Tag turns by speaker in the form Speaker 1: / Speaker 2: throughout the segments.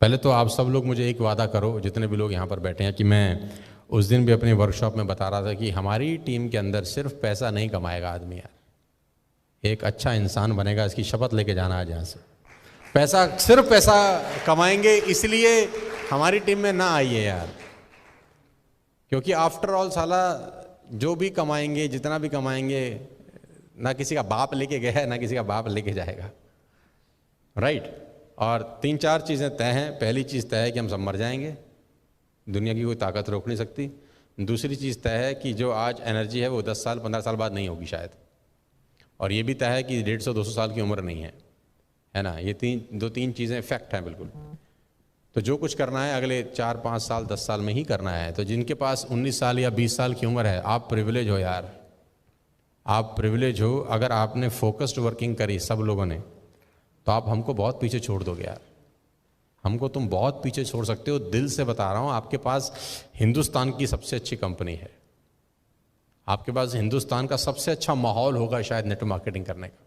Speaker 1: पहले तो आप सब लोग मुझे एक वादा करो, जितने भी लोग यहाँ पर बैठे हैं, कि मैं उस दिन भी अपने वर्कशॉप में बता रहा था कि हमारी टीम के अंदर सिर्फ पैसा नहीं कमाएगा आदमी यार, एक अच्छा इंसान बनेगा, इसकी शपथ लेके जाना आज यहाँ से। पैसा सिर्फ पैसा कमाएंगे इसलिए हमारी टीम में ना आइए यार, क्योंकि आफ्टर ऑल साला जो भी कमाएंगे, जितना भी कमाएंगे, ना किसी का बाप लेके गया है ना किसी का बाप लेके जाएगा, राइट। और 3-4 चीज़ें तय हैं। पहली चीज़ तय है कि हम सब मर जाएंगे, दुनिया की कोई ताकत रोक नहीं सकती। दूसरी चीज़ तय है कि जो आज एनर्जी है वो 10 साल 15 साल बाद नहीं होगी शायद। और ये भी तय है कि 150-200 साल की उम्र नहीं है ना। ये 2-3 चीज़ें फैक्ट हैं बिल्कुल। तो जो कुछ करना है अगले 4-5 साल 10 साल में ही करना है। तो जिनके पास 19 साल या 20 साल की उम्र है, आप प्रिविलेज हो यार, आप प्रिविलेज हो। अगर आपने फोकस्ड वर्किंग करी सब लोगों ने, तो आप हमको बहुत पीछे छोड़ दोगे यार, हमको तुम बहुत पीछे छोड़ सकते हो। दिल से बता रहा हूँ, आपके पास हिंदुस्तान की सबसे अच्छी कंपनी है, आपके पास हिंदुस्तान का सबसे अच्छा माहौल होगा शायद नेटवर्क मार्केटिंग करने का,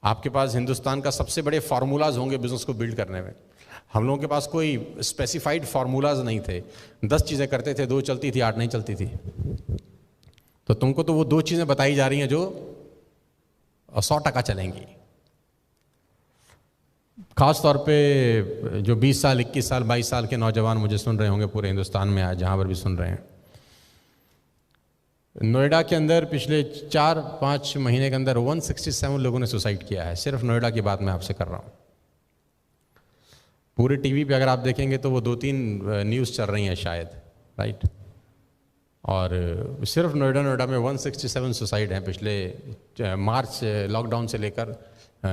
Speaker 1: आपके पास हिंदुस्तान का सबसे बड़े फार्मूलाज होंगे बिजनेस को बिल्ड करने में। हम लोगों के पास कोई स्पेसिफाइड फार्मूलाज नहीं थे, 10 चीज़ें करते थे, 2 चलती थी, 8 नहीं चलती थी। तो तुमको तो वो 2 चीज़ें बताई जा रही हैं जो 100% चलेंगी। खास तौर पे जो 20 साल 21 साल 22 साल के नौजवान मुझे सुन रहे होंगे पूरे हिंदुस्तान में, आज जहाँ पर भी सुन रहे हैं, नोएडा के अंदर पिछले 4-5 महीने के अंदर 167 लोगों ने सुसाइड किया है। सिर्फ नोएडा की बात मैं आपसे कर रहा हूँ। पूरे टीवी पे अगर आप देखेंगे तो वो 2-3 न्यूज़ चल रही हैं शायद, राइट। और सिर्फ नोएडा में 167 सुसाइड हैं पिछले मार्च लॉकडाउन से लेकर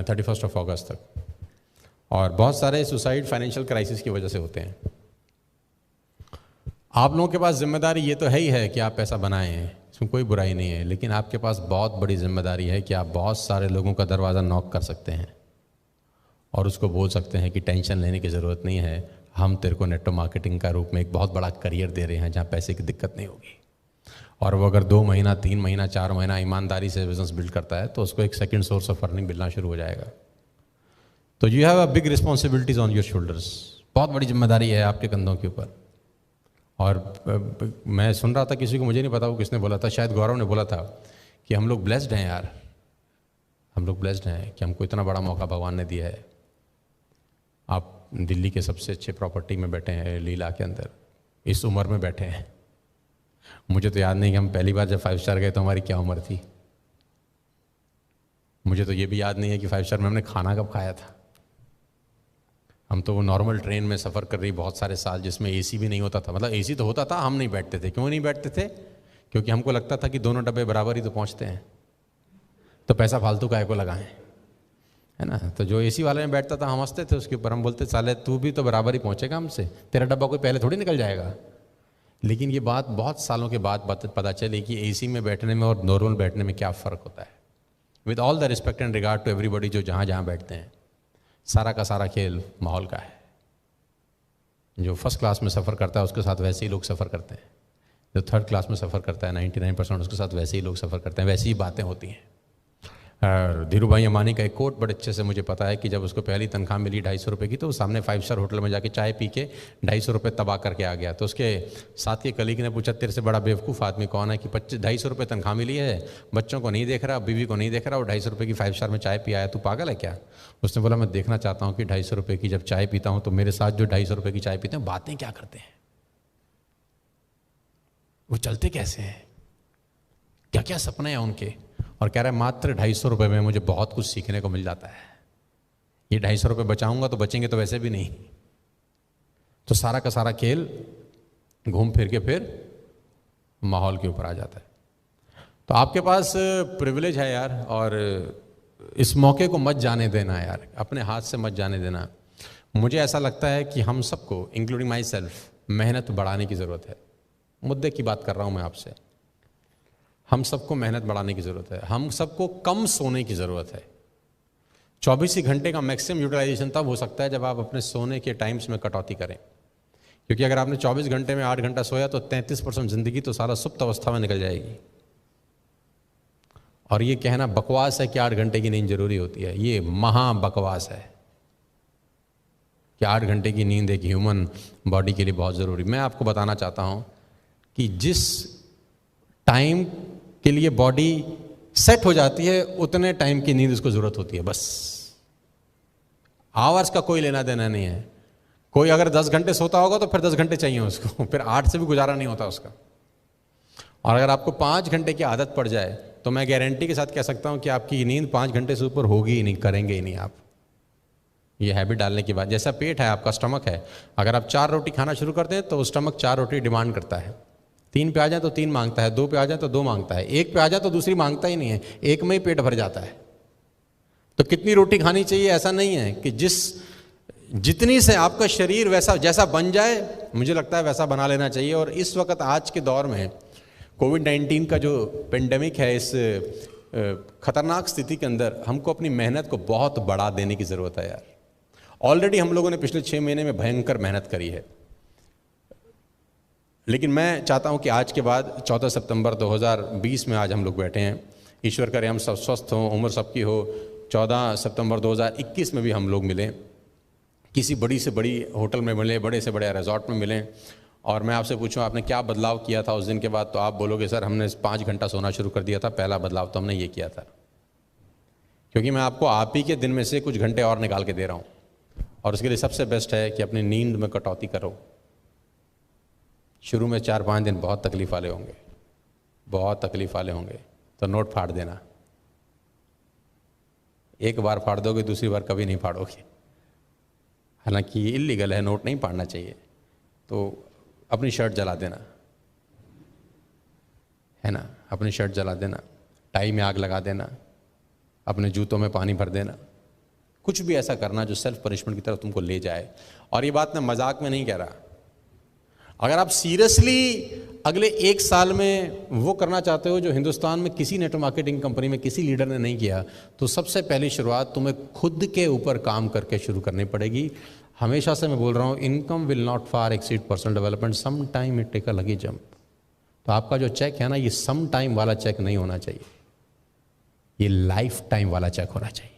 Speaker 1: 31 अगस्त तक। और बहुत सारे सुसाइड फाइनेंशियल क्राइसिस की वजह से होते हैं। आप लोगों के पास जिम्मेदारी ये तो है ही है कि आप पैसा बनाएं, इसमें कोई बुराई नहीं है, लेकिन आपके पास बहुत बड़ी जिम्मेदारी है कि आप बहुत सारे लोगों का दरवाज़ा नॉक कर सकते हैं और उसको बोल सकते हैं कि टेंशन लेने की ज़रूरत नहीं है, हम तेरे को नेटवर्क मार्केटिंग का रूप में एक बहुत बड़ा करियर दे रहे हैं जहाँ पैसे की दिक्कत नहीं होगी। और वो अगर 2 महीना 3 महीना 4 महीना ईमानदारी से बिजनेस बिल्ड करता है तो उसको एक सेकंड सोर्स ऑफ अर्निंग मिलना शुरू हो जाएगा। तो you have a big responsibilities on your shoulders, बहुत बड़ी जिम्मेदारी है आपके कंधों के ऊपर। और मैं सुन रहा था किसी को, मुझे नहीं पता वो किसने बोला था, शायद गौरव ने बोला था कि हम लोग ब्लेस्ड हैं यार, हम लोग ब्लेस्ड हैं कि हमको इतना बड़ा मौका भगवान ने दिया है। आप दिल्ली के सबसे अच्छे प्रॉपर्टी में बैठे हैं, लीला के अंदर, इस उम्र में बैठे हैं। मुझे तो याद नहीं कि हम पहली बार जब 5 स्टार गए तो हमारी क्या उम्र थी। मुझे तो ये भी याद नहीं है कि 5 स्टार में हमने खाना कब खाया था। हम तो वो नॉर्मल ट्रेन में सफ़र कर रही बहुत सारे साल, जिसमें एसी भी नहीं होता था। मतलब एसी तो होता था, हम नहीं बैठते थे। क्यों नहीं बैठते थे? क्योंकि हमको लगता था कि दोनों डब्बे बराबर ही तो पहुंचते हैं, तो पैसा फालतू काहे को लगाएं, है ना। तो जो एसी वाले में बैठता था हम हंसते थे उसके ऊपर, हम बोलते साले तू भी तो बराबर ही पहुंचेगा हमसे, तेरा डब्बा कोई पहले थोड़ी निकल जाएगा। लेकिन ये बात बहुत सालों के बाद पता चली कि एसी में बैठने में और नॉर्मल बैठने में क्या फ़र्क होता है। With all the respect and regard to everybody जो जहाँ जहाँ बैठते हैं, सारा का सारा खेल माहौल का है। जो फर्स्ट क्लास में सफ़र करता है उसके साथ वैसे ही लोग सफ़र करते हैं, जो थर्ड क्लास में सफ़र करता है 99% उसके साथ वैसे ही लोग सफ़र करते हैं, वैसी ही बातें होती हैं। और धीरू भाई अंबानी का एक कोट बड़े अच्छे से मुझे पता है कि जब उसको पहली तनख्वाह मिली 250 रुपये की, तो वो सामने 5 स्टार होटल में जाके चाय पी के 250 रुपये तबाह करके आ गया। तो उसके साथ के कलीग ने पूछा तेरे से बड़ा बेवकूफ़ आदमी कौन है कि 250 रुपये तनख्वाह मिली है, बच्चों को नहीं देख रहा, बीवी को नहीं देख रहा, और 250 रुपये की 5 स्टार में चाय पिया है, तू पागल है क्या? उसने बोला मैं देखना चाहता हूँ कि 250 रुपये की जब चाय पीता हूँ तो मेरे साथ जो 250 रुपये की चाय पीते हैं बातें क्या करते हैं, वो चलते कैसे हैं, क्या क्या सपने हैं उनके। और कह रहा है मात्र 250 रुपये में मुझे बहुत कुछ सीखने को मिल जाता है। ये 250 रुपये बचाऊंगा तो बचेंगे तो वैसे भी नहीं। तो सारा का सारा खेल घूम फिर के फिर माहौल के ऊपर आ जाता है। तो आपके पास प्रिविलेज है यार, और इस मौके को मत जाने देना यार, अपने हाथ से मत जाने देना। मुझे ऐसा लगता है कि हम सबको इंक्लूडिंग माई सेल्फ मेहनत बढ़ाने की ज़रूरत है। मुद्दे की बात कर रहा हूँ मैं आपसे। हम सबको मेहनत बढ़ाने की ज़रूरत है, हम सबको कम सोने की ज़रूरत है। 24 ही घंटे का मैक्सिमम यूटिलाइजेशन तब हो सकता है जब आप अपने सोने के टाइम्स में कटौती करें। क्योंकि अगर आपने 24 घंटे में 8 घंटा सोया तो 33% ज़िंदगी तो सारा सुप्त अवस्था में निकल जाएगी। और ये कहना बकवास है कि 8 घंटे की नींद जरूरी होती है, ये महा बकवास है। कि 8 घंटे की नींद एक ह्यूमन बॉडी के लिए बहुत ज़रूरी। मैं आपको बताना चाहता हूँ कि जिस टाइम के लिए बॉडी सेट हो जाती है उतने टाइम की नींद उसको ज़रूरत होती है, बस। आवर्स का कोई लेना देना नहीं है। कोई अगर 10 घंटे सोता होगा तो फिर 10 घंटे चाहिए उसको, फिर 8 से भी गुजारा नहीं होता उसका। और अगर आपको 5 घंटे की आदत पड़ जाए तो मैं गारंटी के साथ कह सकता हूं कि आपकी नींद 5 घंटे से ऊपर होगी ही नहीं, करेंगे ही नहीं आप। ये हैबिट डालने के बाद, जैसा पेट है आपका, स्टमक है, अगर आप 4 रोटी खाना शुरू करते हैं तो स्टमक 4 रोटी डिमांड करता है। 3 पे आ जाए तो 3 मांगता है, 2 पे आ जाए तो 2 मांगता है, 1 पे आ जाए तो दूसरी मांगता ही नहीं है, एक में ही पेट भर जाता है। तो कितनी रोटी खानी चाहिए ऐसा नहीं है कि जितनी से आपका शरीर वैसा जैसा बन जाए, मुझे लगता है वैसा बना लेना चाहिए। और इस वक्त आज के दौर में कोविड-19 का जो पेंडेमिक है, इस खतरनाक स्थिति के अंदर हमको अपनी मेहनत को बहुत बढ़ा देने की ज़रूरत है यार। ऑलरेडी हम लोगों ने पिछले 6 महीने में भयंकर मेहनत करी है, लेकिन मैं चाहता हूं कि आज के बाद 14 सितंबर 2020 में आज हम लोग बैठे हैं, ईश्वर करे हम सब स्वस्थ हों, उम्र सबकी हो। 14 सितंबर 2021 में भी हम लोग मिलें, किसी बड़ी से बड़ी होटल में मिलें, बड़े से बड़े रिजॉर्ट में मिलें, और मैं आपसे पूछूं आपने क्या बदलाव किया था उस दिन के बाद, तो आप बोलोगे सर हमने 5 घंटा सोना शुरू कर दिया था, पहला बदलाव तो हमने ये किया था। क्योंकि मैं आपको आप ही के दिन में से कुछ घंटे और निकाल के दे रहा हूँ, और उसके लिए सबसे बेस्ट है कि अपनी नींद में कटौती करो। शुरू में 4-5 दिन बहुत तकलीफ वाले होंगे, बहुत तकलीफ वाले होंगे, तो नोट फाड़ देना। एक बार फाड़ दोगे, दूसरी बार कभी नहीं फाड़ोगे। हालांकि ये इल्लीगल है, नोट नहीं फाड़ना चाहिए। तो अपनी शर्ट जला देना, है ना, अपनी शर्ट जला देना, टाई में आग लगा देना, अपने जूतों में पानी भर देना, कुछ भी ऐसा करना जो सेल्फ पनिशमेंट की तरफ तुमको ले जाए। और ये बात मैं मजाक में नहीं कह रहा। अगर आप सीरियसली अगले 1 साल में वो करना चाहते हो जो हिंदुस्तान में किसी नेटवर्क मार्केटिंग कंपनी में किसी लीडर ने नहीं किया, तो सबसे पहली शुरुआत तुम्हें खुद के ऊपर काम करके शुरू करनी पड़ेगी। हमेशा से मैं बोल रहा हूँ, income will not far exceed personal development, some time it take a lucky jump. तो आपका जो चेक है ना, ये सम टाइम वाला चेक नहीं होना चाहिए, ये लाइफ टाइम वाला चेक होना चाहिए।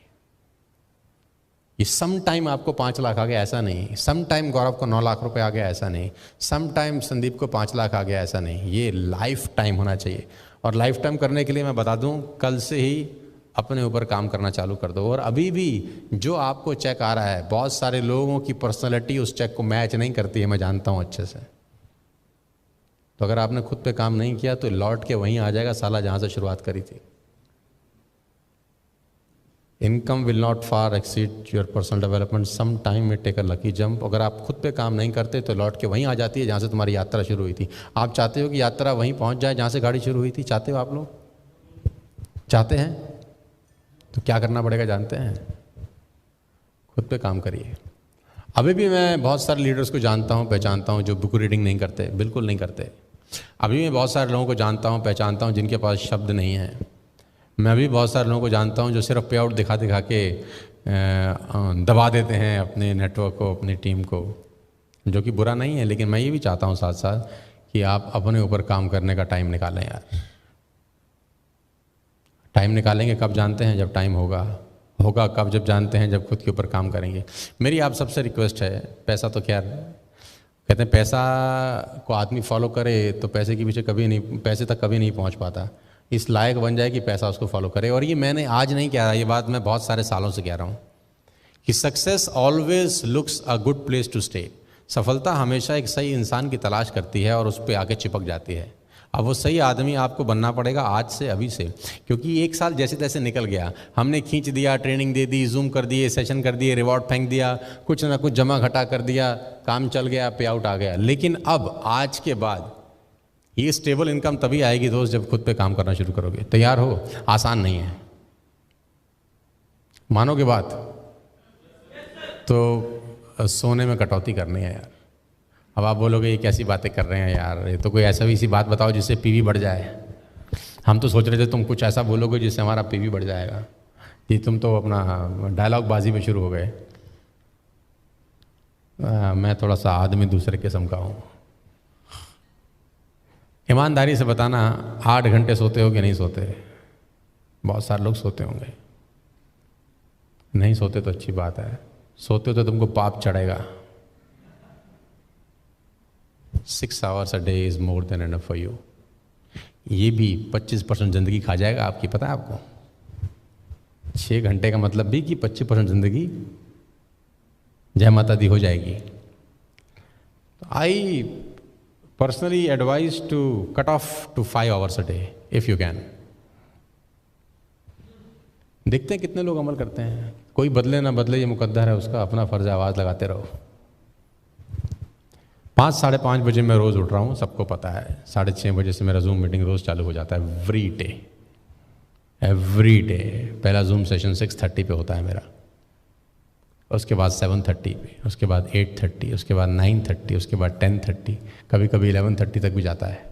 Speaker 1: ये सम टाइम आपको 5 लाख आ गया ऐसा नहीं, सम टाइम गौरव को 9 लाख रुपए आ गया ऐसा नहीं, सम टाइम संदीप को 5 लाख आ गया ऐसा नहीं, ये लाइफ टाइम होना चाहिए। और लाइफ टाइम करने के लिए मैं बता दूं, कल से ही अपने ऊपर काम करना चालू कर दो। और अभी भी जो आपको चेक आ रहा है, बहुत सारे लोगों की पर्सनैलिटी उस चेक को मैच नहीं करती है, मैं जानता हूं अच्छे से। तो अगर आपने खुद पे काम नहीं किया तो लौट के वहीं आ जाएगा साला जहां से शुरुआत करी थी। Income will not far exceed your personal development, some time it take a lucky jump. अगर आप खुद पे काम नहीं करते तो लौट के वहीं आ जाती है जहाँ से तुम्हारी यात्रा शुरू हुई थी। आप चाहते हो कि यात्रा वहीं पहुँच जाए जहाँ से गाड़ी शुरू हुई थी? चाहते हो आप लोग? चाहते हैं? तो क्या करना पड़ेगा जानते हैं? खुद पे काम करिए। अभी भी मैं बहुत सारे लीडर्स को जानता हूँ, पहचानता हूँ जो बुक रीडिंग नहीं करते, बिल्कुल नहीं करते। अभी मैं बहुत सारे लोगों को जानता हूँ, पहचानता हूँ जिनके पास शब्द नहीं है। मैं भी बहुत सारे लोगों को जानता हूं जो सिर्फ पे आउट दिखा दिखा के दबा देते हैं अपने नेटवर्क को, अपनी टीम को, जो कि बुरा नहीं है। लेकिन मैं ये भी चाहता हूं साथ साथ कि आप अपने ऊपर काम करने का टाइम निकालें यार। टाइम निकालेंगे कब जानते हैं? जब टाइम होगा। होगा कब? जब जानते हैं जब खुद के ऊपर काम करेंगे। मेरी आप सबसे रिक्वेस्ट है, पैसा तो खैर कहते हैं पैसा को आदमी फॉलो करे तो पैसे के पीछे कभी नहीं, पैसे तक कभी नहीं पहुँच पाता। इस लायक बन जाए कि पैसा उसको फॉलो करे। और ये मैंने आज नहीं कह रहा, ये बात मैं बहुत सारे सालों से कह रहा हूँ कि success always looks a good place to stay. सफलता हमेशा एक सही इंसान की तलाश करती है और उस पर आके चिपक जाती है। अब वो सही आदमी आपको बनना पड़ेगा आज से, अभी से, क्योंकि 1 साल जैसे तैसे निकल गया। हमने खींच दिया, ट्रेनिंग दे दी, जूम कर दिए, सेशन कर दिए, रिवॉर्ड फेंक दिया, कुछ ना कुछ जमा घटा कर दिया, काम चल गया, पे आउट आ गया। लेकिन अब आज के बाद ये स्टेबल इनकम तभी आएगी दोस्त जब खुद पे काम करना शुरू करोगे। तैयार हो? आसान नहीं है, मानोगे बात? तो सोने में कटौती करनी है यार। अब आप बोलोगे ये कैसी बातें कर रहे हैं यार, ये तो कोई ऐसा भी सी बात बताओ जिससे पीवी बढ़ जाए। हम तो सोच रहे थे तुम कुछ ऐसा बोलोगे जिससे हमारा पीवी बढ़ जाएगा। ये तुम तो अपना डायलॉग बाजी में शुरू हो गए। मैं थोड़ा सा आदमी दूसरे किस्म का हूँ। ईमानदारी से बताना, 8 घंटे सोते हो कि नहीं सोते? बहुत सारे लोग सोते होंगे, नहीं सोते तो अच्छी बात है। सोते हो तो तुमको पाप चढ़ेगा। 6 hours a day is more than enough for you। ये भी 25% ज़िंदगी खा जाएगा आपकी, पता है आपको? 6 घंटे का मतलब भी कि 25% ज़िंदगी जय माता दी हो जाएगी। I personally advise to cut off to 5 hours a day if you can. देखते हैं कितने लोग अमल करते हैं। कोई बदले ना बदले ये मुकद्दर है उसका, अपना फर्ज आवाज़ लगाते रहो। 5 साढ़े 5 बजे मैं रोज़ उठ रहा हूँ, सबको पता है। 6:30 बजे से मेरा जूम मीटिंग रोज़ चालू हो जाता है, एवरी डे। पहला जूम सेशन 6:30 पे होता है मेरा, उसके बाद 7:30 पे, उसके बाद 8:30, उसके बाद 9:30, उसके बाद 10:30, कभी कभी 11:30 तक भी जाता है।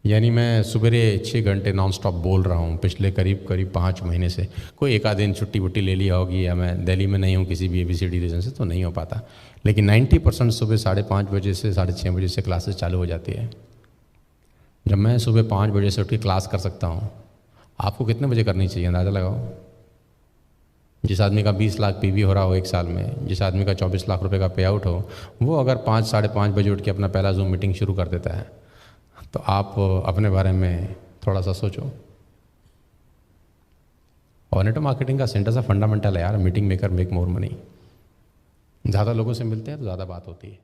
Speaker 1: यानी मैं सुबह 6 घंटे नॉन स्टॉप बोल रहा हूँ पिछले करीब 5 महीने से। कोई एक आध दिन छुट्टी वुट्टी ले लिया होगी, या मैं दिल्ली में नहीं हूँ किसी भी ABCD रीज़न से, तो नहीं हो पाता। लेकिन 90% सुबह 5:30 बजे से 6:30 बजे से क्लासेस चालू हो जाती है। जब मैं सुबह 5 बजे से उठ के क्लास कर सकता हूँ, आपको कितने बजे करनी चाहिए अंदाज़ा लगाओ। जिस आदमी का 20 लाख PV हो रहा हो एक साल में, जिस आदमी का 24 लाख रुपए का पे आउट हो, वो अगर 5 साढ़े 5 बजे उठ के अपना पहला जूम मीटिंग शुरू कर देता है, तो आप अपने बारे में थोड़ा सा सोचो। और नेटवर्क मार्केटिंग का सेंटर सा फंडामेंटल है यार, meeting maker make more money. ज़्यादा लोगों से मिलते हैं तो ज़्यादा बात होती है।